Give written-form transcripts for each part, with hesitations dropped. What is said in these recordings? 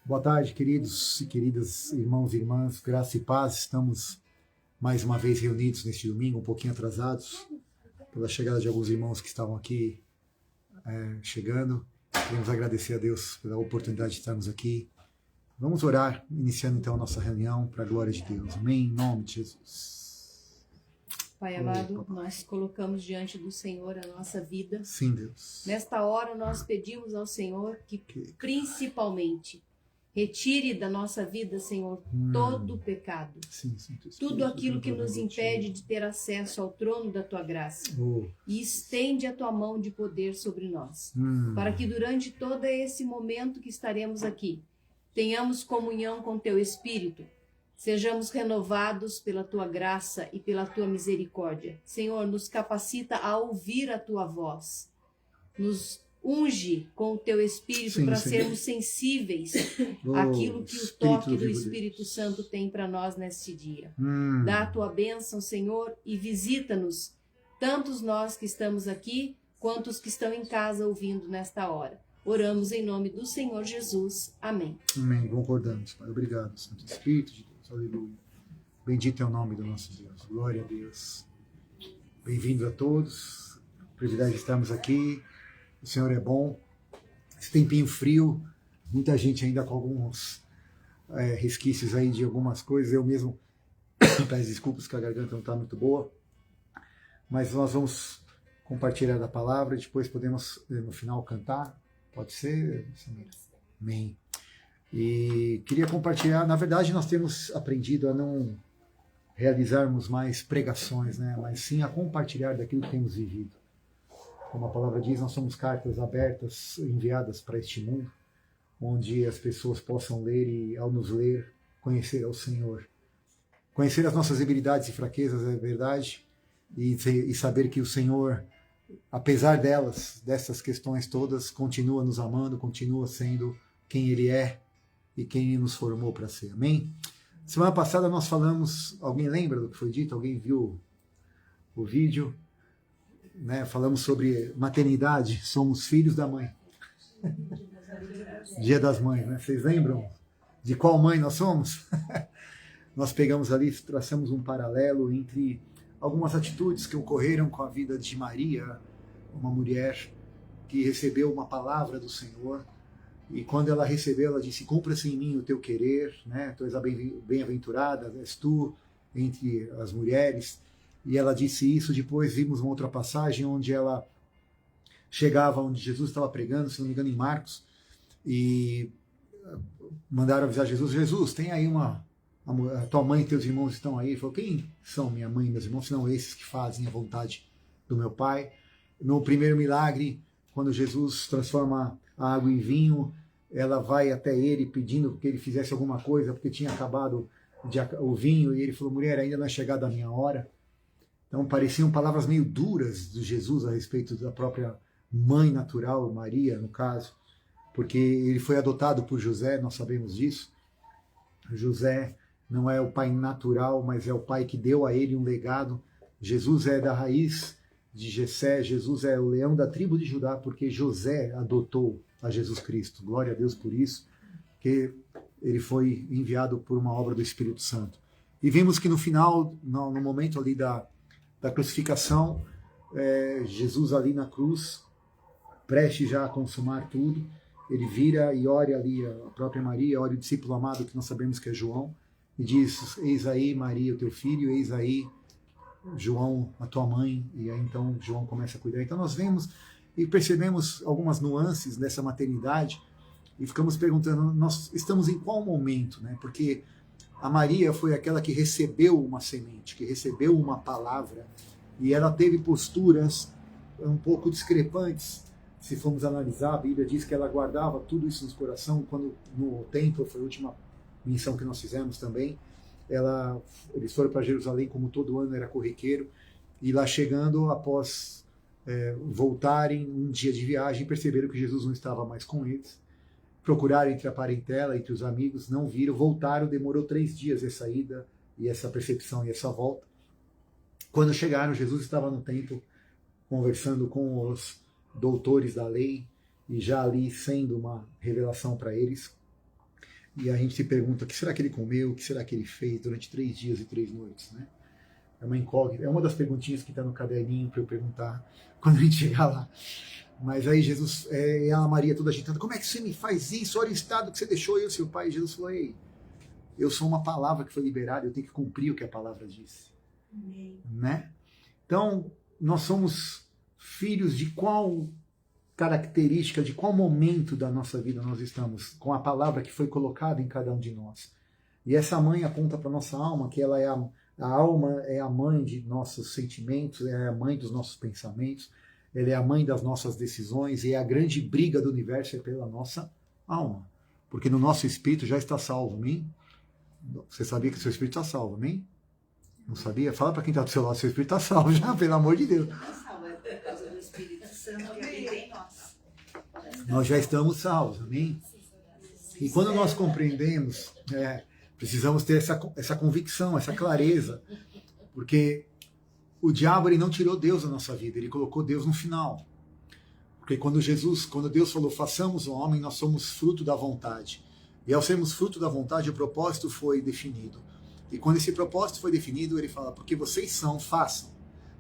Boa tarde, queridos e queridas irmãos e irmãs, graça e paz. Estamos mais uma vez reunidos neste domingo, um pouquinho atrasados, pela chegada de alguns irmãos que estavam aqui chegando. Queremos agradecer a Deus pela oportunidade de estarmos aqui. Vamos orar, iniciando então a nossa reunião para a glória de Deus. Amém? Em nome de Jesus. Pai amado, nós colocamos diante do Senhor a nossa vida. Sim, Deus. Nesta hora nós pedimos ao Senhor que principalmente retire da nossa vida, Senhor, todo o pecado. Sim, tudo aquilo que nos impede de ter acesso ao trono da Tua graça. E estende a Tua mão de poder sobre nós. Para que durante todo esse momento que estaremos aqui, tenhamos comunhão com Teu Espírito. Sejamos renovados pela Tua graça e pela Tua misericórdia. Senhor, nos capacita a ouvir a Tua voz. Nos unge com o Teu Espírito para sermos sensíveis àquilo que o toque do Espírito Santo tem para nós neste dia. Dá a Tua bênção, Senhor, e visita-nos, tantos nós que estamos aqui, quanto os que estão em casa ouvindo nesta hora. Oramos em nome do Senhor Jesus. Amém. Amém. Concordamos, Pai. Obrigado, Santo Espírito de Deus. Aleluia. Bendito é o nome do nosso Deus. Glória a Deus. Bem-vindos a todos. Privilégio de estarmos aqui. O Senhor é bom. Esse tempinho frio, muita gente ainda com alguns resquícios aí de algumas coisas. Eu mesmo peço desculpas que a garganta não está muito boa. Mas nós vamos compartilhar da palavra e depois podemos, no final, cantar. Pode ser, Samira? Amém. E queria compartilhar, na verdade nós temos aprendido a não realizarmos mais pregações, né? Mas sim a compartilhar daquilo que temos vivido. Como a palavra diz, nós somos cartas abertas, enviadas para este mundo, onde as pessoas possam ler e, ao nos ler, conhecer ao Senhor. Conhecer as nossas debilidades e fraquezas, é verdade, e saber que o Senhor, apesar dessas questões todas, continua nos amando, continua sendo quem Ele é e quem Ele nos formou para ser. Amém? Semana passada nós falamos, alguém lembra do que foi dito? Alguém viu o vídeo? Né? Falamos sobre maternidade, somos filhos da mãe. Dia das Mães, né? Vocês lembram de qual mãe nós somos? Nós pegamos ali, traçamos um paralelo entre algumas atitudes que ocorreram com a vida de Maria, uma mulher que recebeu uma palavra do Senhor, e quando ela recebeu, ela disse: cumpra-se em mim o teu querer, né? Tu és a bem-aventurada, és tu entre as mulheres. E ela disse isso. Depois vimos uma outra passagem onde ela chegava onde Jesus estava pregando, se não me engano em Marcos, e mandaram avisar Jesus: Jesus, tem aí a tua mãe e teus irmãos estão aí. Ele falou: quem são minha mãe e meus irmãos, senão esses que fazem a vontade do meu Pai? No primeiro milagre, quando Jesus transforma a água em vinho, ela vai até ele pedindo que ele fizesse alguma coisa, porque tinha acabado o vinho, e ele falou: mulher, ainda não é chegada a minha hora. Então pareciam palavras meio duras de Jesus a respeito da própria mãe natural, Maria, no caso, porque ele foi adotado por José, nós sabemos disso. José não é o pai natural, mas é o pai que deu a ele um legado. Jesus é da raiz de Jessé, Jesus é o leão da tribo de Judá, porque José adotou a Jesus Cristo. Glória a Deus por isso, que ele foi enviado por uma obra do Espírito Santo. E vimos que no final, no momento ali da crucificação, Jesus ali na cruz, prestes já a consumar tudo, ele vira e ora ali a própria Maria, ora o discípulo amado, que nós sabemos que é João, e diz: eis aí Maria, o teu filho, eis aí João, a tua mãe. E aí então João começa a cuidar. Então nós vemos e percebemos algumas nuances dessa maternidade e ficamos perguntando: nós estamos em qual momento, né? Porque a Maria foi aquela que recebeu uma semente, que recebeu uma palavra, e ela teve posturas um pouco discrepantes. Se formos analisar, a Bíblia diz que ela guardava tudo isso no coração. Quando no templo, foi a última missão que nós fizemos também, eles foram para Jerusalém, como todo ano era corriqueiro, e lá chegando, após voltarem um dia de viagem, perceberam que Jesus não estava mais com eles. Procuraram entre a parentela, entre os amigos, não viram, voltaram, demorou 3 dias essa ida, e essa percepção e essa volta. Quando chegaram, Jesus estava no templo, conversando com os doutores da lei, e já ali sendo uma revelação para eles. e a gente se pergunta o que será que ele comeu, o que será que ele fez durante 3 dias e 3 noites, né? É uma incógnita, é uma das perguntinhas que está no caderninho para eu perguntar quando a gente chegar lá. Mas aí Jesus, e a Maria toda agitada, como é que você me faz isso? Olha o estado que você deixou eu, seu pai. E Jesus falou, ei, eu sou uma palavra que foi liberada, eu tenho que cumprir o que a palavra disse. Né? Então, nós somos filhos de qual característica, de qual momento da nossa vida nós estamos, com a palavra que foi colocada em cada um de nós. E essa mãe aponta para a nossa alma, que ela é a alma é a mãe de nossos sentimentos, é a mãe dos nossos pensamentos, ela é a mãe das nossas decisões, e a grande briga do universo é pela nossa alma. Porque no nosso espírito já está salvo, amém? Você sabia que seu espírito está salvo, amém? Não sabia? Fala para quem está do seu lado, seu espírito está salvo já, pelo amor de Deus. Por causa do Espírito Santo que habita em nós. Nós já estamos salvos, amém? E quando nós compreendemos, precisamos ter essa convicção, essa clareza, porque o diabo ele não tirou Deus da nossa vida, ele colocou Deus no final. Porque quando Deus falou, façamos o homem, nós somos fruto da vontade. E ao sermos fruto da vontade, o propósito foi definido. E quando esse propósito foi definido, ele fala, porque vocês são, façam.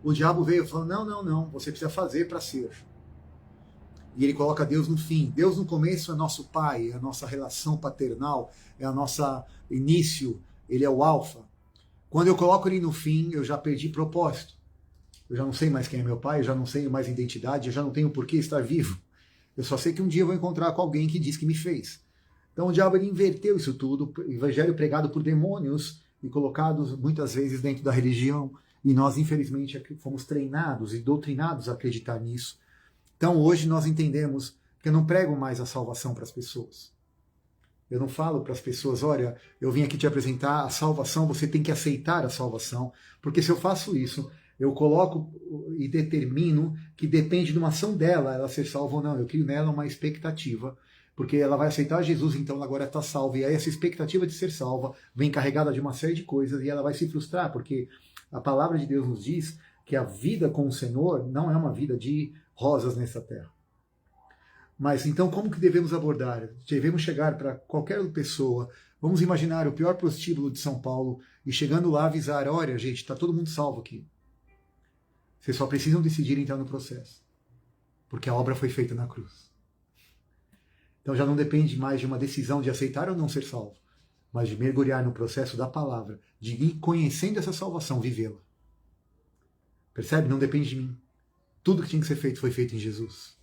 O diabo veio e falou, não, você precisa fazer para ser. E ele coloca Deus no fim. Deus no começo é nosso pai, é a nossa relação paternal, é o nosso início, ele é o alfa. Quando eu coloco ele no fim, eu já perdi propósito. Eu já não sei mais quem é meu pai, eu já não sei mais identidade, eu já não tenho por que estar vivo. Eu só sei que um dia eu vou encontrar com alguém que diz que me fez. Então o diabo ele inverteu isso tudo, o evangelho pregado por demônios e colocados muitas vezes dentro da religião, e nós infelizmente fomos treinados e doutrinados a acreditar nisso. Então hoje nós entendemos que eu não prego mais a salvação para as pessoas. Eu não falo para as pessoas, olha, eu vim aqui te apresentar a salvação, você tem que aceitar a salvação, porque se eu faço isso, eu coloco e determino que depende de uma ação dela, ela ser salva ou não. Eu crio nela uma expectativa, porque ela vai aceitar Jesus, então ela agora está salva. E aí essa expectativa de ser salva vem carregada de uma série de coisas e ela vai se frustrar, porque a palavra de Deus nos diz que a vida com o Senhor não é uma vida de rosas nessa terra. Mas então como que devemos abordar? Devemos chegar para qualquer pessoa, vamos imaginar o pior prostíbulo de São Paulo e chegando lá avisar, olha gente, está todo mundo salvo aqui. Vocês só precisam decidir entrar no processo, porque a obra foi feita na cruz. Então já não depende mais de uma decisão de aceitar ou não ser salvo, mas de mergulhar no processo da palavra, de ir conhecendo essa salvação, vivê-la. Percebe? Não depende de mim. Tudo que tinha que ser feito foi feito em Jesus.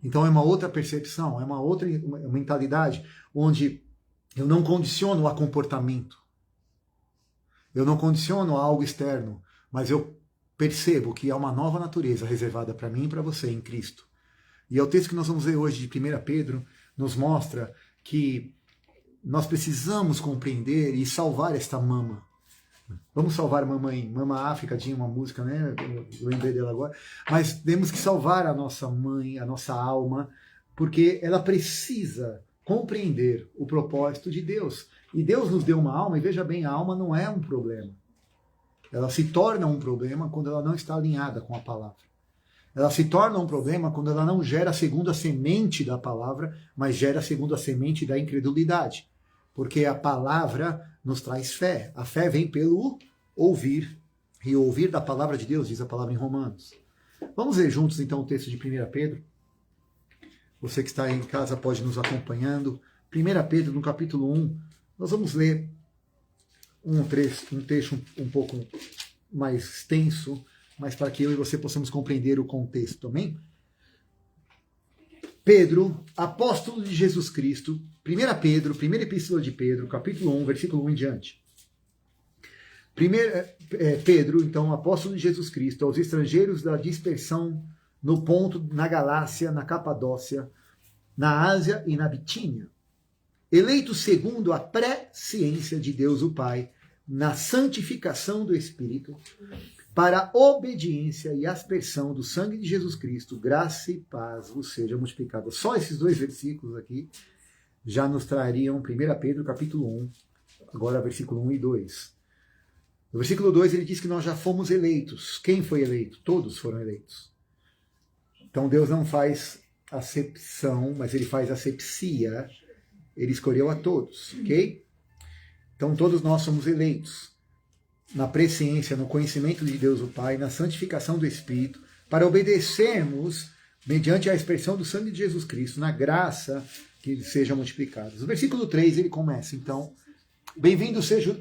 Então é uma outra percepção, é uma outra mentalidade, onde eu não condiciono a comportamento. Eu não condiciono a algo externo, mas eu percebo que há uma nova natureza reservada para mim e para você em Cristo. E é o texto que nós vamos ler hoje de 1 Pedro, nos mostra que nós precisamos compreender e salvar esta mama. Vamos salvar mamãe. Mama África tinha uma música, né? Eu lembrei dela agora. Mas temos que salvar a nossa mãe, a nossa alma, porque ela precisa compreender o propósito de Deus. E Deus nos deu uma alma, e veja bem, a alma não é um problema. Ela se torna um problema quando ela não está alinhada com a palavra. Ela se torna um problema quando ela não gera segundo a semente da palavra, mas gera segundo a semente da incredulidade. Porque a palavra nos traz fé. A fé vem pelo ouvir. E o ouvir da palavra de Deus, diz a palavra em Romanos. Vamos ler juntos então o texto de 1 Pedro. Você que está aí em casa pode nos acompanhando. 1 Pedro, no capítulo 1, nós vamos ler um texto um pouco mais extenso, mas para que eu e você possamos compreender o contexto, amém? Pedro, apóstolo de Jesus Cristo, 1 Pedro, primeira epístola de Pedro, capítulo 1, versículo 1 em diante. Pedro, então, apóstolo de Jesus Cristo, aos estrangeiros da dispersão no Ponto, na Galácia, na Capadócia, na Ásia e na Bitínia, eleitos segundo a presciência de Deus o Pai, na santificação do Espírito, para a obediência e aspersão do sangue de Jesus Cristo, graça e paz vos seja multiplicada. Só esses 2 versículos aqui já nos trariam 1 Pedro capítulo 1, agora versículo 1 e 2. No versículo 2 ele diz que nós já fomos eleitos. Quem foi eleito? Todos foram eleitos. Então Deus não faz acepção, mas ele faz asepsia Ele escolheu a todos, ok? Então todos nós somos eleitos na presciência, no conhecimento de Deus o Pai, na santificação do Espírito, para obedecermos mediante a expressão do sangue de Jesus Cristo, na graça que sejam multiplicados. O versículo 3 ele começa, então, bendito seja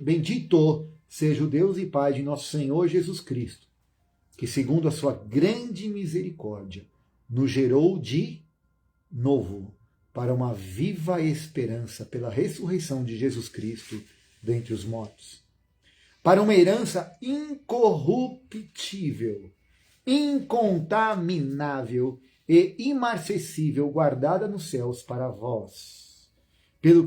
o Deus e Pai de nosso Senhor Jesus Cristo, que segundo a sua grande misericórdia, nos gerou de novo para uma viva esperança pela ressurreição de Jesus Cristo dentre os mortos, para uma herança incorruptível, incontaminável e imarcessível, guardada nos céus para vós, pelo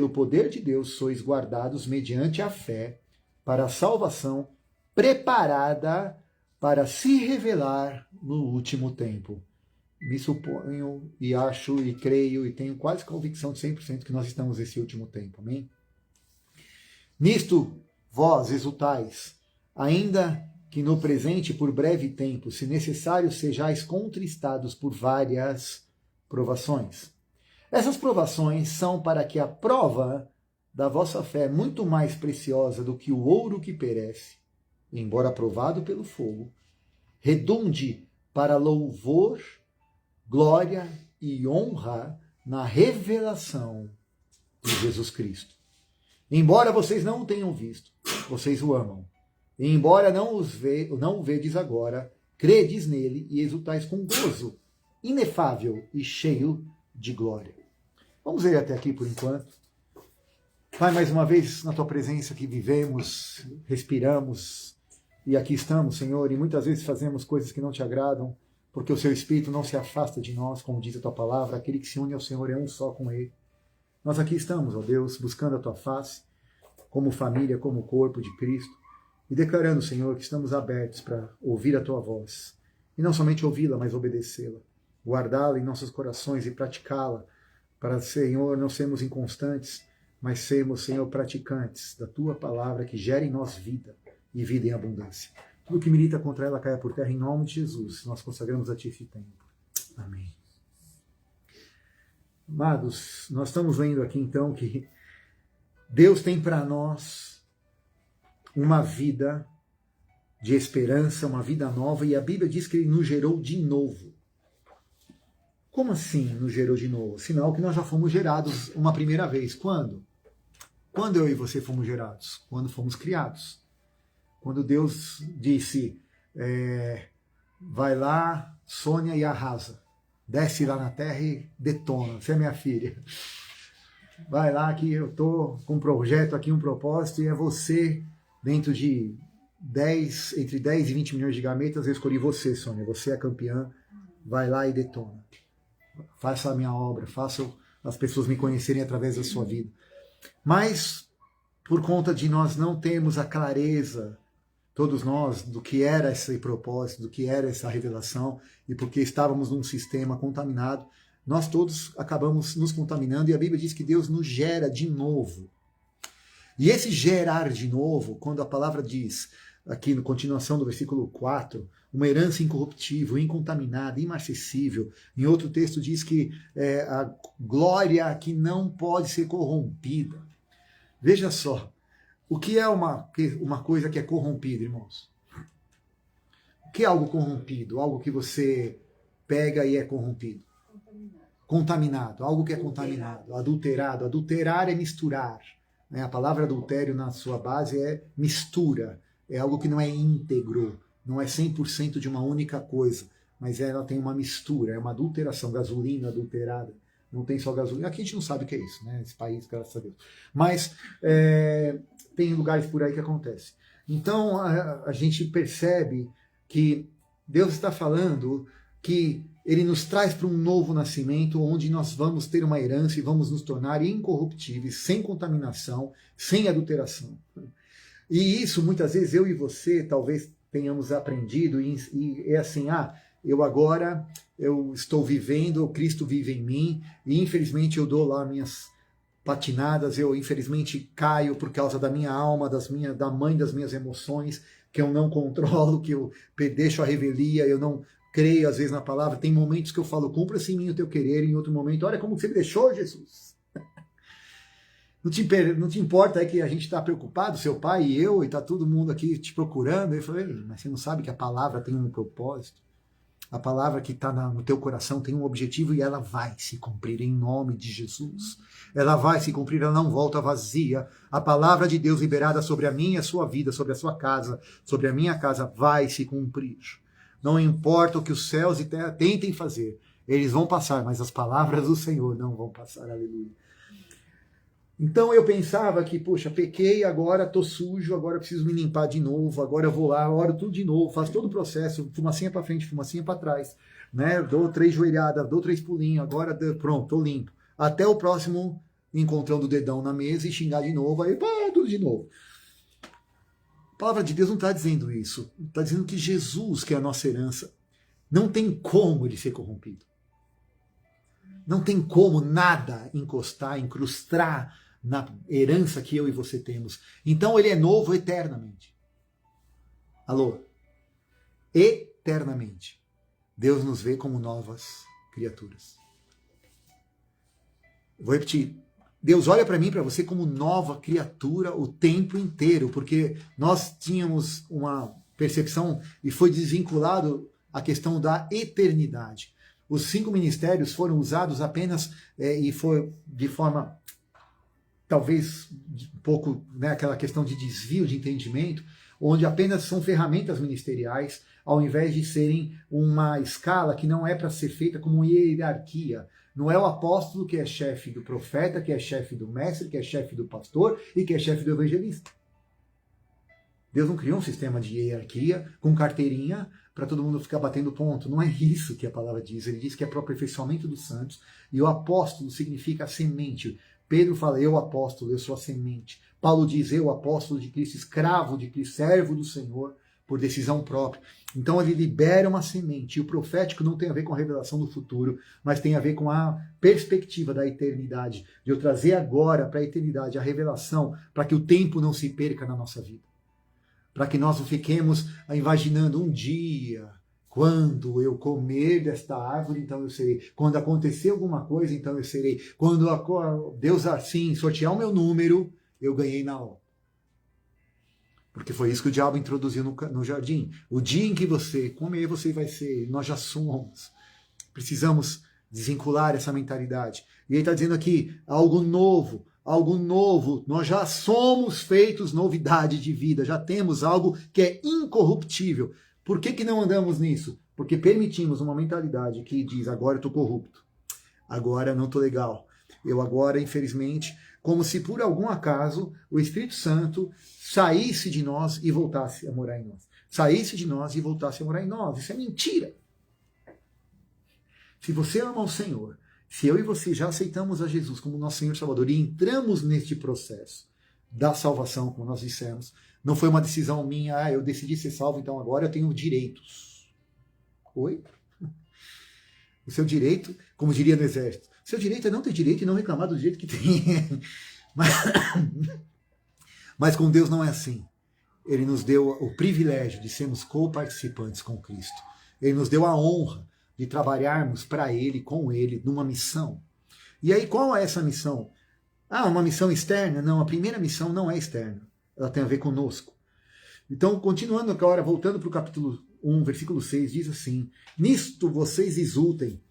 poder de Deus sois guardados mediante a fé para a salvação preparada para se revelar no último tempo. Me suponho e acho e creio e tenho quase convicção de 100% que nós estamos nesse último tempo. Amém? Nisto vós exultais, ainda que no presente por breve tempo, se necessário, sejais contristados por várias provações. Essas provações são para que a prova da vossa fé, muito mais preciosa do que o ouro que perece, embora provado pelo fogo, redunde para louvor, glória e honra na revelação de Jesus Cristo. Embora vocês não o tenham visto, vocês o amam. E embora não o vedes agora, credes nele e exultais com gozo inefável e cheio de glória. Vamos ver até aqui por enquanto. Pai, mais uma vez na tua presença que vivemos, respiramos e aqui estamos, Senhor, e muitas vezes fazemos coisas que não te agradam, porque o seu Espírito não se afasta de nós, como diz a tua palavra, aquele que se une ao Senhor é um só com ele. Nós aqui estamos, ó Deus, buscando a tua face, como família, como corpo de Cristo, e declarando, Senhor, que estamos abertos para ouvir a tua voz, e não somente ouvi-la, mas obedecê-la, guardá-la em nossos corações e praticá-la, para, Senhor, não sermos inconstantes, mas sermos, Senhor, praticantes da tua palavra que gera em nós vida e vida em abundância. Tudo que milita contra ela caia por terra em nome de Jesus. Nós consagramos a ti esse tempo. Amém. Amados, nós estamos vendo aqui então que Deus tem para nós uma vida de esperança, uma vida nova, e a Bíblia diz que Ele nos gerou de novo. Como assim nos gerou de novo? Sinal que nós já fomos gerados uma primeira vez. Quando? Quando eu e você fomos gerados? Quando fomos criados. Quando Deus disse, vai lá, Sônia, e arrasa. Desce lá na terra e detona. Você é minha filha. Vai lá que eu estou com um projeto aqui, um propósito, e é você, dentro de entre 10 e 20 milhões de gametas, eu escolhi você, Sônia. Você é campeã. Vai lá e detona. Faça a minha obra, faça as pessoas me conhecerem através da sua vida. Mas, por conta de nós não termos a clareza, todos nós, do que era esse propósito, do que era essa revelação, e porque estávamos num sistema contaminado, nós todos acabamos nos contaminando, e a Bíblia diz que Deus nos gera de novo. E esse gerar de novo, quando a palavra diz, aqui na continuação do versículo 4, uma herança incorruptível, incontaminada, imarcessível. Em outro texto diz que é a glória que não pode ser corrompida. Veja só, o que é uma coisa que é corrompida, irmãos? O que é algo corrompido? Algo que você pega e é corrompido. Contaminado. Algo que é contaminado. Adulterado. Adulterar é misturar. A palavra adultério na sua base é mistura. É algo que não é íntegro. Não é 100% de uma única coisa, mas ela tem uma mistura, é uma adulteração, gasolina adulterada. Não tem só gasolina. Aqui a gente não sabe o que é isso, né? Esse país, graças a Deus. Mas tem lugares por aí que acontece. Então a gente percebe que Deus está falando que Ele nos traz para um novo nascimento, onde nós vamos ter uma herança e vamos nos tornar incorruptíveis, sem contaminação, sem adulteração. E isso, muitas vezes, eu e você, talvez tenhamos aprendido, e é assim, eu estou vivendo, Cristo vive em mim, e infelizmente eu dou lá minhas patinadas, eu infelizmente caio por causa da minha alma, da mãe das minhas emoções, que eu não controlo, que eu deixo a revelia, eu não creio às vezes na palavra. Tem momentos que eu falo, cumpra-se em mim o teu querer, e em outro momento, olha como você me deixou, Jesus. Não te importa que a gente está preocupado, seu pai e eu, e está todo mundo aqui te procurando? Ele falou, mas você não sabe que a palavra tem um propósito? A palavra que está no teu coração tem um objetivo e ela vai se cumprir em nome de Jesus. Ela vai se cumprir, ela não volta vazia. A palavra de Deus liberada sobre a minha e a sua vida, sobre a sua casa, sobre a minha casa, vai se cumprir. Não importa o que os céus e terra tentem fazer, eles vão passar, mas as palavras do Senhor não vão passar. Aleluia. Então eu pensava que, poxa, pequei, agora estou sujo, agora preciso me limpar de novo, agora eu vou lá, oro tudo de novo, faço todo o processo, fumacinha para frente, fumacinha para trás, né? Dou 3 joelhadas, dou 3 pulinhos, agora pronto, estou limpo. Até o próximo encontrando o dedão na mesa e xingar de novo, aí pá, tudo de novo. A palavra de Deus não está dizendo isso, está dizendo que Jesus, que é a nossa herança, não tem como ele ser corrompido. Não tem como nada encostar, incrustar na herança que eu e você temos. Então ele é novo eternamente. Alô? Eternamente. Deus nos vê como novas criaturas. Vou repetir. Deus olha para mim e para você como nova criatura o tempo inteiro, porque nós tínhamos uma percepção e foi desvinculado a questão da eternidade. Os 5 ministérios foram usados apenas e foi de forma talvez um pouco, né, aquela questão de desvio de entendimento, onde apenas são ferramentas ministeriais, ao invés de serem uma escala que não é para ser feita como hierarquia. Não é o apóstolo que é chefe do profeta, que é chefe do mestre, que é chefe do pastor e que é chefe do evangelista. Deus não criou um sistema de hierarquia com carteirinha para todo mundo ficar batendo ponto. Não é isso que a palavra diz. Ele diz que é para o aperfeiçoamento dos santos. E o apóstolo significa a semente. Pedro fala, eu apóstolo, eu sou a semente. Paulo diz, eu apóstolo de Cristo, escravo de Cristo, servo do Senhor, por decisão própria. Então ele libera uma semente. E o profético não tem a ver com a revelação do futuro, mas tem a ver com a perspectiva da eternidade. De eu trazer agora para a eternidade a revelação, para que o tempo não se perca na nossa vida. Para que nós não fiquemos imaginando um dia, quando eu comer desta árvore, então eu serei. Quando acontecer alguma coisa, então eu serei. Quando Deus assim sortear o meu número, eu ganhei na hora. Porque foi isso que o diabo introduziu no jardim. O dia em que você comer, você vai ser. Nós já somos. Precisamos desvincular essa mentalidade. E ele está dizendo aqui, algo novo. Algo novo, nós já somos feitos novidade de vida, já temos algo que é incorruptível. Por que não andamos nisso? Porque permitimos uma mentalidade que diz, agora eu estou corrupto, agora eu não estou legal, eu agora, infelizmente, como se por algum acaso o Espírito Santo saísse de nós e voltasse a morar em nós. Saísse de nós e voltasse a morar em nós. Isso é mentira. Se você ama o Senhor, se eu e você já aceitamos a Jesus como nosso Senhor e Salvador e entramos neste processo da salvação, como nós dissemos, não foi uma decisão minha, eu decidi ser salvo, então agora eu tenho direitos. Oi? O seu direito, como diria no exército, o seu direito é não ter direito e não reclamar do direito que tem. Mas com Deus não é assim. Ele nos deu o privilégio de sermos co-participantes com Cristo. Ele nos deu a honra de trabalharmos para Ele, com Ele, numa missão. E aí, qual é essa missão? Uma missão externa? Não, a primeira missão não é externa. Ela tem a ver conosco. Então, continuando agora, voltando para o capítulo 1, versículo 6, diz assim, nisto vocês exultem,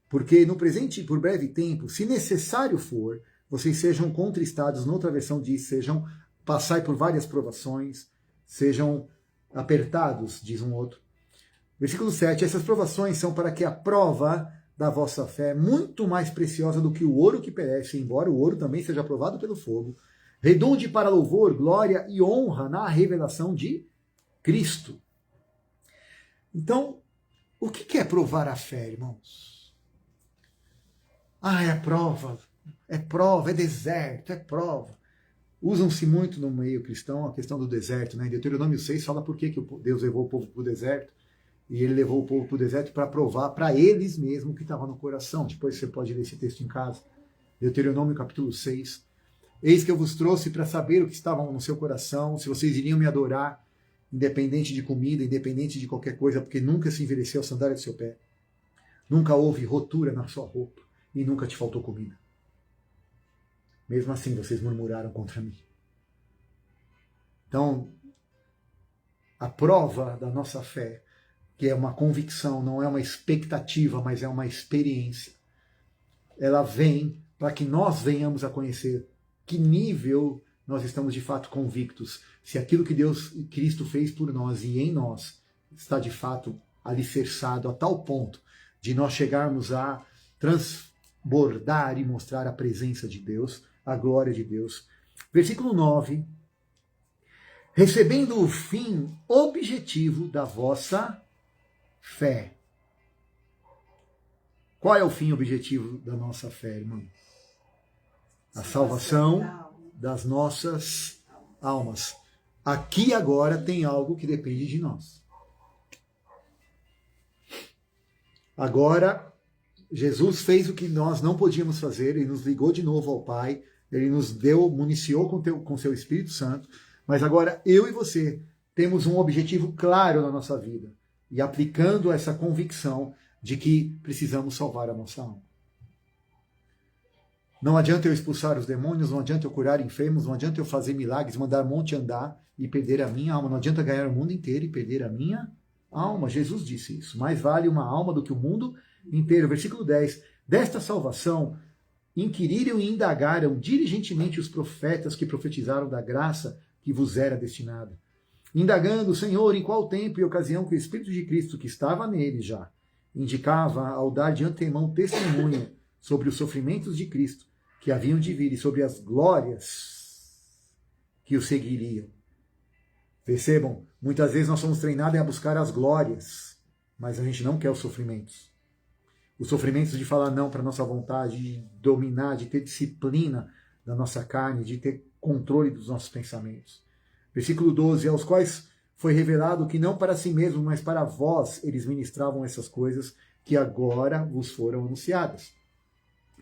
porque no presente e por breve tempo, se necessário for, vocês sejam contristados, noutra versão diz, sejam passai por várias provações, sejam apertados, diz um outro. Versículo 7, essas provações são para que a prova da vossa fé, muito mais preciosa do que o ouro que perece, embora o ouro também seja provado pelo fogo, redunde para louvor, glória e honra na revelação de Cristo. Então, o que é provar a fé, irmãos? É prova, é deserto, é prova. Usam-se muito no meio cristão a questão do deserto, né? Em Deuteronômio 6 fala por que Deus levou o povo para o deserto. E ele levou o povo para o deserto para provar para eles mesmos o que estava no coração. Depois você pode ler esse texto em casa. Deuteronômio capítulo 6. Eis que eu vos trouxe para saber o que estava no seu coração, se vocês iriam me adorar, independente de comida, independente de qualquer coisa, porque nunca se envelheceu a sandália do seu pé. Nunca houve rotura na sua roupa e nunca te faltou comida. Mesmo assim, vocês murmuraram contra mim. Então, a prova da nossa fé, que é uma convicção, não é uma expectativa, mas é uma experiência, ela vem para que nós venhamos a conhecer que nível nós estamos de fato convictos, se aquilo que Deus e Cristo fez por nós e em nós está de fato alicerçado a tal ponto de nós chegarmos a transbordar e mostrar a presença de Deus, a glória de Deus. Versículo 9. Recebendo o fim objetivo da vossa fé. Qual é o fim objetivo da nossa fé, irmão? A salvação das nossas almas. Aqui agora tem algo que depende de nós. Agora, Jesus fez o que nós não podíamos fazer, ele nos ligou de novo ao Pai, ele nos municiou com seu Espírito Santo, mas agora eu e você temos um objetivo claro na nossa vida, e aplicando essa convicção de que precisamos salvar a nossa alma. Não adianta eu expulsar os demônios, não adianta eu curar enfermos, não adianta eu fazer milagres, mandar monte andar e perder a minha alma. Não adianta ganhar o mundo inteiro e perder a minha alma. Jesus disse isso. Mais vale uma alma do que o mundo inteiro. Versículo 10. Desta salvação inquiriram e indagaram diligentemente os profetas que profetizaram da graça que vos era destinada. Indagando, Senhor, em qual tempo e ocasião que o Espírito de Cristo, que estava nele já, indicava ao dar de antemão testemunha sobre os sofrimentos de Cristo, que haviam de vir, e sobre as glórias que o seguiriam. Percebam, muitas vezes nós somos treinados a buscar as glórias, mas a gente não quer os sofrimentos. Os sofrimentos de falar não para a nossa vontade, de dominar, de ter disciplina da nossa carne, de ter controle dos nossos pensamentos. Versículo 12, aos quais foi revelado que não para si mesmo, mas para vós eles ministravam essas coisas que agora vos foram anunciadas.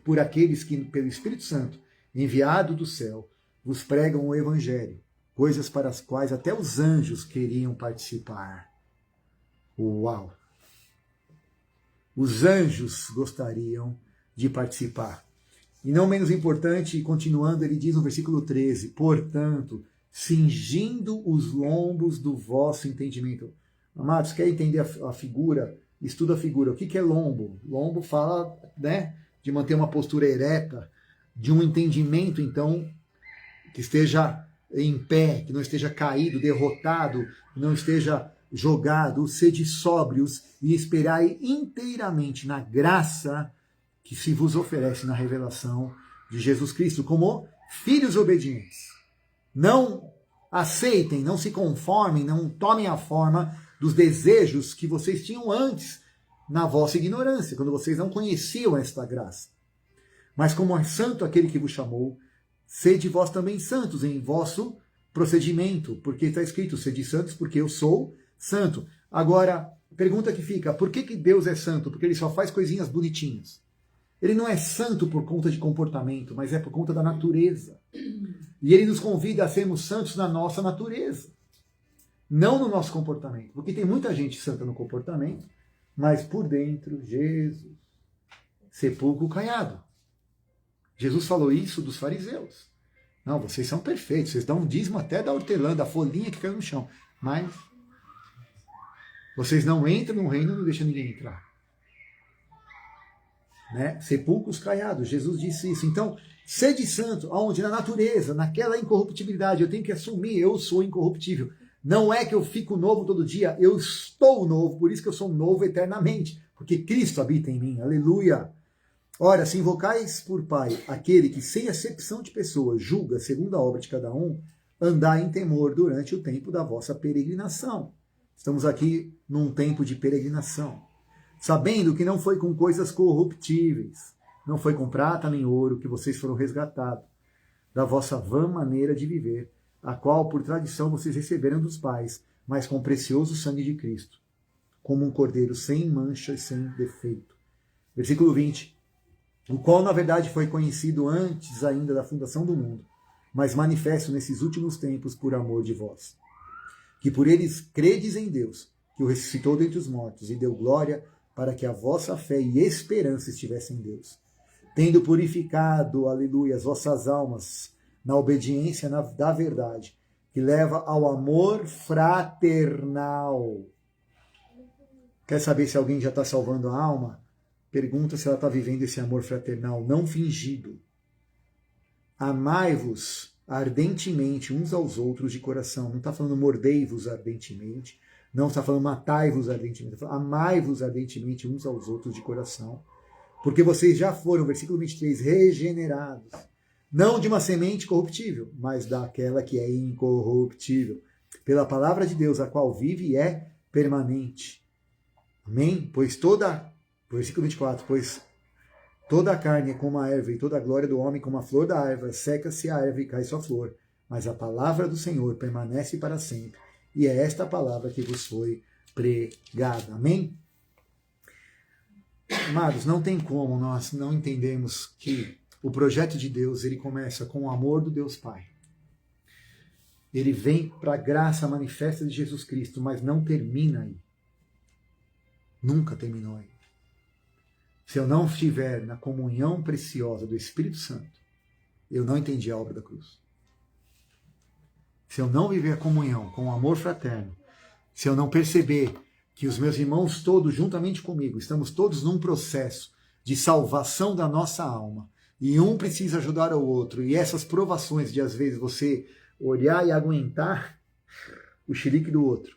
Por aqueles que, pelo Espírito Santo, enviado do céu, vos pregam o Evangelho, coisas para as quais até os anjos queriam participar. Uau! Os anjos gostariam de participar. E não menos importante, continuando, ele diz no versículo 13, portanto, cingindo os lombos do vosso entendimento. Amados, quer entender a figura? Estuda a figura. O que é lombo? Lombo fala, né, de manter uma postura ereta, de um entendimento, então, que esteja em pé, que não esteja caído, derrotado, que não esteja jogado. Sede sóbrios e esperai inteiramente na graça que se vos oferece na revelação de Jesus Cristo, como filhos obedientes. Não aceitem, não se conformem, não tomem a forma dos desejos que vocês tinham antes, na vossa ignorância, quando vocês não conheciam esta graça. Mas como é santo aquele que vos chamou, sede vós também santos em vosso procedimento, porque está escrito, sede santos porque eu sou santo. Agora, pergunta que fica, por que Deus é santo? Porque ele só faz coisinhas bonitinhas. Ele não é santo por conta de comportamento, mas é por conta da natureza. E ele nos convida a sermos santos na nossa natureza, não no nosso comportamento. Porque tem muita gente santa no comportamento, mas por dentro, Jesus, sepulcro caiado. Jesus falou isso dos fariseus. Não, vocês são perfeitos, vocês dão um dízimo até da hortelã, da folhinha que caiu no chão. Mas vocês não entram no reino e não deixam ninguém entrar. Né? Sepulcros caiados, Jesus disse isso. Então, sede santo, aonde? Na natureza, naquela incorruptibilidade. Eu tenho que assumir, eu sou incorruptível. Não é que eu fico novo todo dia, eu estou novo, por isso que eu sou novo eternamente, porque Cristo habita em mim, aleluia. Ora, se invocais por Pai aquele que sem acepção de pessoas julga segundo a obra de cada um, andai em temor durante o tempo da vossa peregrinação. Estamos aqui num tempo de peregrinação, sabendo que não foi com coisas corruptíveis, não foi com prata nem ouro que vocês foram resgatados da vossa vã maneira de viver, a qual por tradição vocês receberam dos pais, mas com o precioso sangue de Cristo, como um cordeiro sem mancha e sem defeito. Versículo 20. O qual na verdade foi conhecido antes ainda da fundação do mundo, mas manifesto nesses últimos tempos por amor de vós, que por eles credes em Deus, que o ressuscitou dentre os mortos e deu glória para que a vossa fé e esperança estivessem em Deus. tendo purificado, aleluia, as vossas almas na obediência da verdade, que leva ao amor fraternal. Quer saber se alguém já está salvando a alma? Pergunta se ela está vivendo esse amor fraternal não fingido. Amai-vos ardentemente uns aos outros de coração. Não está falando mordei-vos ardentemente. Não está falando matai-vos ardentemente. Está falando amai-vos ardentemente uns aos outros de coração. Porque vocês já foram, versículo 23, regenerados. Não de uma semente corruptível, mas daquela que é incorruptível. Pela palavra de Deus, a qual vive e é permanente. Amém? Versículo 24, pois toda a carne é como a erva, e toda a glória do homem como a flor da erva, seca-se a erva e cai sua flor. Mas a palavra do Senhor permanece para sempre, e é esta palavra que vos foi pregada. Amém? Amados, não tem como nós não entendermos que o projeto de Deus, ele começa com o amor do Deus Pai. Ele vem para a graça manifesta de Jesus Cristo, mas não termina aí. Nunca terminou aí. Se eu não estiver na comunhão preciosa do Espírito Santo, eu não entendi a obra da cruz. Se eu não viver a comunhão com o amor fraterno, se eu não perceber que os meus irmãos todos, juntamente comigo, estamos todos num processo de salvação da nossa alma, e um precisa ajudar o outro, e essas provações de às vezes você olhar e aguentar o xerique do outro,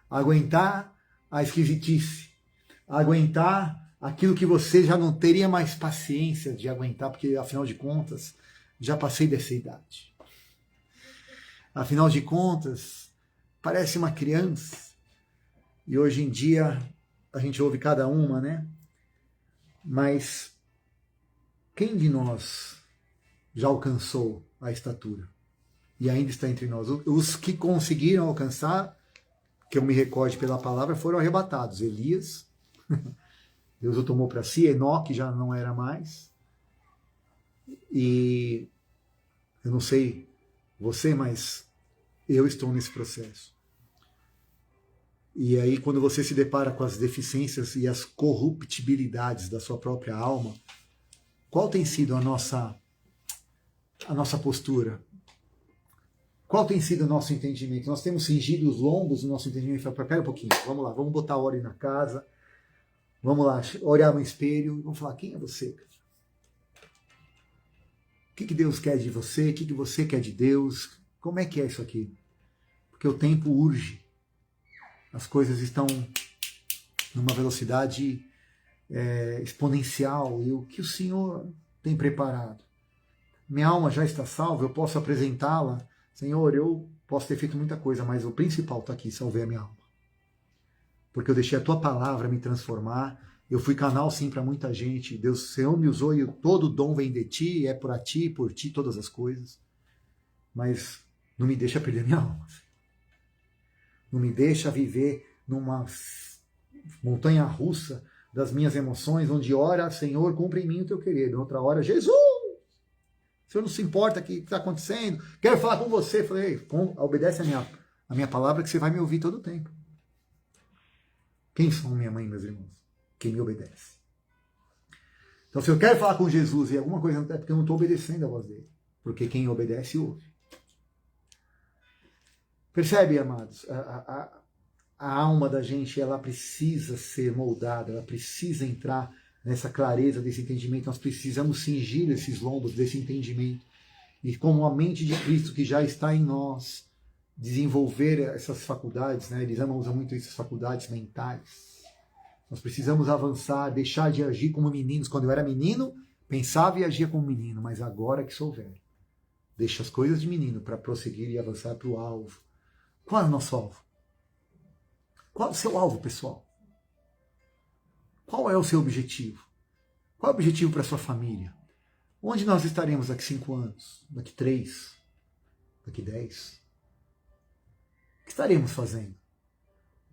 aguentar a esquisitice, aguentar aquilo que você já não teria mais paciência de aguentar, porque afinal de contas, já passei dessa idade. Afinal de contas, parece uma criança, e hoje em dia a gente ouve cada uma, né? Mas quem de nós já alcançou a estatura? E ainda está entre nós. Os que conseguiram alcançar, que eu me recorde pela palavra, foram arrebatados. Elias, Deus o tomou para si, Enoque já não era mais. E eu não sei você, mas eu estou nesse processo. E aí, quando você se depara com as deficiências e as corruptibilidades da sua própria alma, qual tem sido a nossa postura? Qual tem sido o nosso entendimento? Nós temos cingido os lombos do nosso entendimento e falado, pera um pouquinho, vamos lá, vamos botar ordem na casa, vamos lá, olhar no espelho e vamos falar, quem é você? O que Deus quer de você? O que você quer de Deus? Como é que é isso aqui? Porque o tempo urge. As coisas estão numa velocidade exponencial. E o que o Senhor tem preparado? Minha alma já está salva, eu posso apresentá-la. Senhor, eu posso ter feito muita coisa, mas o principal está aqui, salvei a minha alma. Porque eu deixei a Tua palavra me transformar. Eu fui canal sim para muita gente. Deus, o Senhor me usou e todo dom vem de Ti, é por Ti, por Ti, todas as coisas. Mas não me deixa perder minha alma. Não me deixa viver numa montanha russa das minhas emoções, onde ora, Senhor, cumpre em mim o Teu querer. Outra hora, Jesus, o Senhor não se importa com o que está acontecendo. Quero falar com você. Falei, obedece a minha palavra que você vai me ouvir todo o tempo. Quem são minha mãe e meus irmãos? Quem me obedece. Então, se eu quero falar com Jesus e alguma coisa não é porque eu não estou obedecendo a voz dele. Porque quem obedece, ouve. Percebe, amados? A alma da gente, ela precisa ser moldada, ela precisa entrar nessa clareza desse entendimento. Nós precisamos cingir esses lombos desse entendimento. E como a mente de Cristo que já está em nós, desenvolver essas faculdades, né? Eles usam muito essas faculdades mentais. Nós precisamos avançar, deixar de agir como meninos. Quando eu era menino, pensava e agia como menino, mas agora que sou velho, deixa as coisas de menino para prosseguir e avançar para o alvo. Qual é o nosso alvo? Qual é o seu alvo, pessoal? Qual é o seu objetivo? Qual é o objetivo para a sua família? Onde nós estaremos daqui 5 anos? Daqui 3? Daqui 10? O que estaremos fazendo?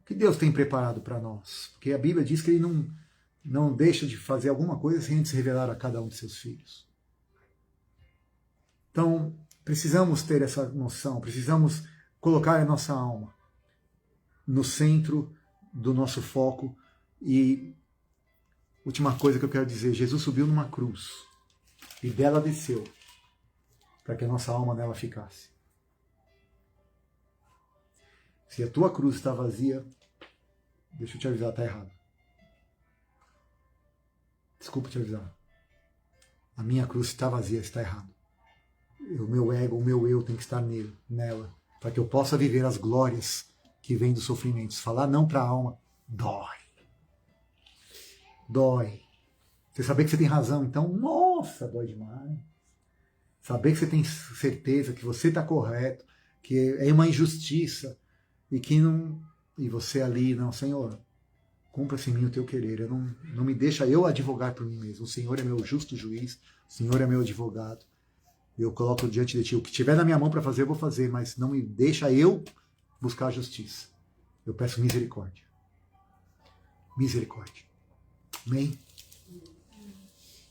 O que Deus tem preparado para nós? Porque a Bíblia diz que Ele não deixa de fazer alguma coisa sem antes revelar a cada um de seus filhos. Então, precisamos ter essa noção, precisamos colocar a nossa alma no centro do nosso foco. E última coisa que eu quero dizer, Jesus subiu numa cruz. e dela desceu, para que a nossa alma nela ficasse. Se a tua cruz está vazia, deixa eu te avisar, está errado. Desculpa te avisar. A minha cruz está vazia, está errado. O meu ego, o meu eu tem que estar nela, para que eu possa viver as glórias que vêm dos sofrimentos. Falar não para a alma dói. Dói. Você saber que você tem razão, então, nossa, dói demais. Saber que você tem certeza que você está correto, que é uma injustiça e que não. E você ali, não, Senhor, cumpra-se em mim o teu querer. Eu não me deixa eu advogar por mim mesmo. O Senhor é meu justo juiz, o Senhor é meu advogado. Eu coloco diante de ti o que tiver na minha mão para fazer, eu vou fazer, mas não me deixa eu buscar a justiça. Eu peço misericórdia. Misericórdia. Amém?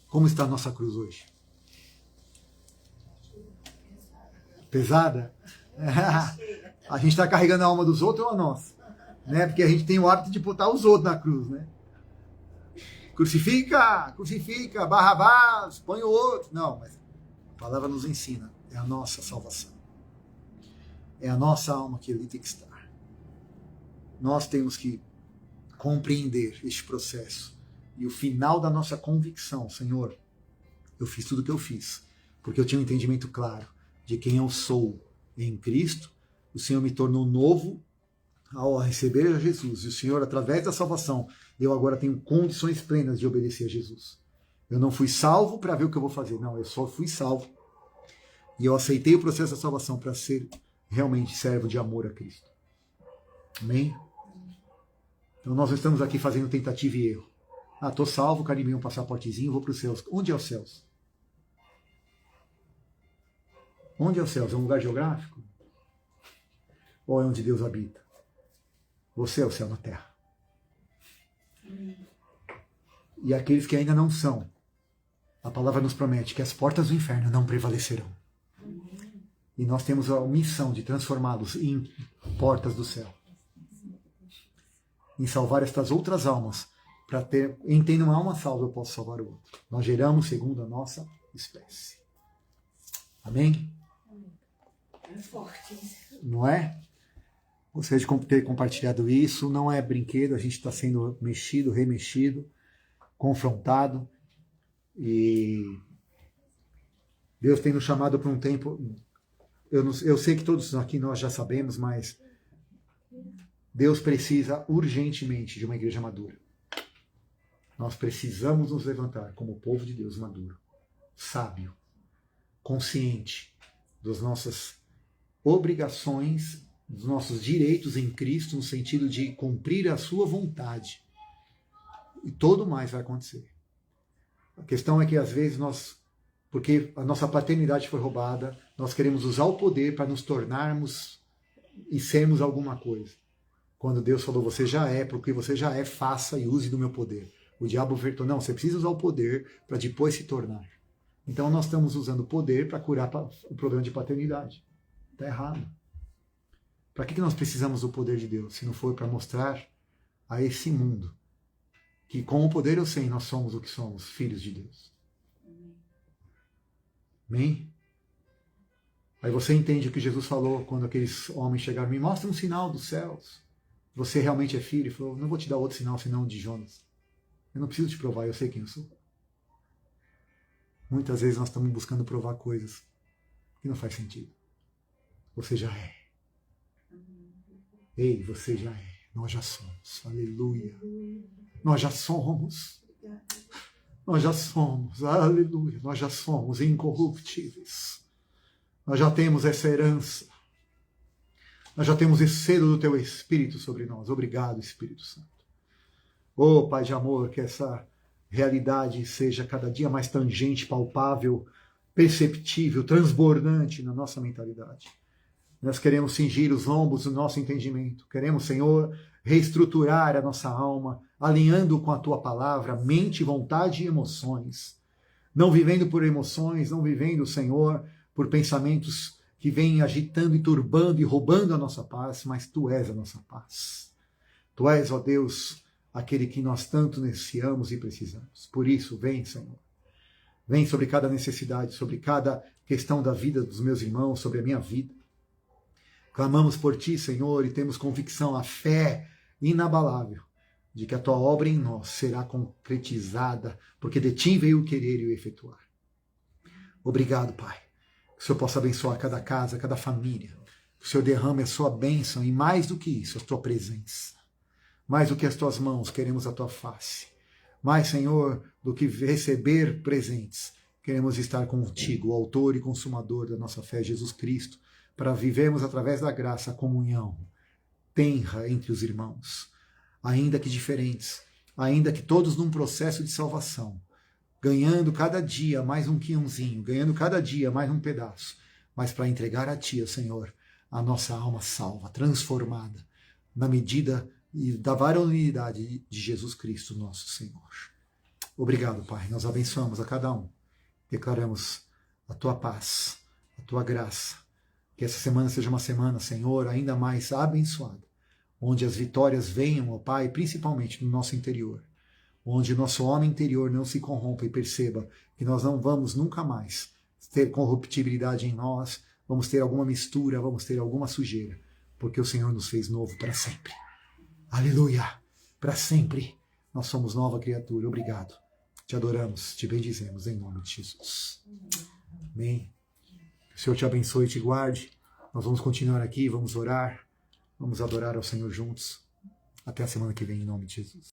Como está a nossa cruz hoje? Pesada? A gente está carregando a alma dos outros ou a nossa? Né? Porque a gente tem o hábito de botar os outros na cruz, né? Crucifica, crucifica, Barrabás, põe o outro. Não, mas a palavra nos ensina, é a nossa salvação. É a nossa alma que ali tem que estar. Nós temos que compreender este processo. E o final da nossa convicção, Senhor, eu fiz tudo o que eu fiz, porque eu tinha um entendimento claro de quem eu sou em Cristo. O Senhor me tornou novo ao receber a Jesus. E o Senhor, através da salvação, eu agora tenho condições plenas de obedecer a Jesus. Eu não fui salvo para ver o que eu vou fazer. Não, eu só fui salvo. E eu aceitei o processo da salvação para ser realmente servo de amor a Cristo. Amém? Então nós estamos aqui fazendo tentativa e erro. Ah, estou salvo, carimbei um passaportezinho, vou para os céus. Onde é os céus? Onde é os céus? É um lugar geográfico? Ou é onde Deus habita? Você é o céu na terra. E aqueles que ainda não são, a palavra nos promete que as portas do inferno não prevalecerão. E nós temos a missão de transformá-los em portas do céu. Em salvar estas outras almas. Para ter, em tendo uma alma salva, eu posso salvar o outro. Nós geramos segundo a nossa espécie. Amém? É forte. Não é? Gostaria de ter compartilhado isso. Não é brinquedo, a gente está sendo mexido, remexido, confrontado. E Deus tem nos chamado para um tempo. Eu sei que todos aqui nós já sabemos, mas Deus precisa urgentemente de uma igreja madura. Nós precisamos nos levantar como povo de Deus maduro, sábio, consciente das nossas obrigações, dos nossos direitos em Cristo, no sentido de cumprir a sua vontade. E tudo mais vai acontecer. A questão é que às vezes porque a nossa paternidade foi roubada, nós queremos usar o poder para nos tornarmos e sermos alguma coisa. Quando Deus falou, você já é, porque você já é, faça e use do meu poder. O diabo vertou, não, você precisa usar o poder para depois se tornar. Então nós estamos usando o poder para curar o problema de paternidade. Está errado. Para que nós precisamos do poder de Deus, se não for para mostrar a esse mundo que com o poder ou sem nós somos o que somos, filhos de Deus. Amém? Aí você entende o que Jesus falou quando aqueles homens chegaram, me mostra um sinal dos céus. Você realmente é filho? Ele falou, não vou te dar outro sinal senão o de Jonas. Eu não preciso te provar, eu sei quem eu sou. Muitas vezes nós estamos buscando provar coisas que não faz sentido. Você já é. Ei, você já é. Nós já somos. Aleluia. Nós já somos. Nós já somos. Aleluia. Nós já somos incorruptíveis. Nós já temos essa herança. Nós já temos esse selo do teu Espírito sobre nós. Obrigado, Espírito Santo. Oh, Pai de amor, que essa realidade seja cada dia mais tangente, palpável, perceptível, transbordante na nossa mentalidade. Nós queremos cingir os lombos do nosso entendimento. Queremos, Senhor, reestruturar a nossa alma, alinhando com a Tua palavra, mente, vontade e emoções. Não vivendo por emoções, não vivendo, Senhor, por pensamentos que vêm agitando e turbando e roubando a nossa paz, mas Tu és a nossa paz. Tu és, ó Deus, aquele que nós tanto ansiamos e precisamos. Por isso, vem, Senhor. Vem sobre cada necessidade, sobre cada questão da vida dos meus irmãos, sobre a minha vida. Clamamos por Ti, Senhor, e temos convicção, a fé inabalável de que a Tua obra em nós será concretizada, porque de Ti veio o querer e o efetuar. Obrigado, Pai. Que o Senhor possa abençoar cada casa, cada família. Que o Senhor derrame a sua bênção e, mais do que isso, a Tua presença. Mais do que as Tuas mãos, queremos a Tua face. Mais, Senhor, do que receber presentes, queremos estar contigo, o autor e consumador da nossa fé, Jesus Cristo, para vivermos através da graça a comunhão tenra entre os irmãos, ainda que diferentes, ainda que todos num processo de salvação, ganhando cada dia mais um quinhãozinho, ganhando cada dia mais um pedaço, mas para entregar a Ti, Senhor, a nossa alma salva, transformada, na medida da varonilidade de Jesus Cristo, nosso Senhor. Obrigado, Pai. Nós abençoamos a cada um. Declaramos a Tua paz, a Tua graça. Que essa semana seja uma semana, Senhor, ainda mais abençoada, onde as vitórias venham, ó Pai, principalmente no nosso interior, onde o nosso homem interior não se corrompa e perceba que nós não vamos nunca mais ter corruptibilidade em nós, vamos ter alguma mistura, vamos ter alguma sujeira, porque o Senhor nos fez novo para sempre. Aleluia! Para sempre nós somos nova criatura. Obrigado. Te adoramos, te bendizemos em nome de Jesus. Amém. Que o Senhor te abençoe e te guarde. Nós vamos continuar aqui, vamos orar, vamos adorar ao Senhor juntos. Até a semana que vem, em nome de Jesus.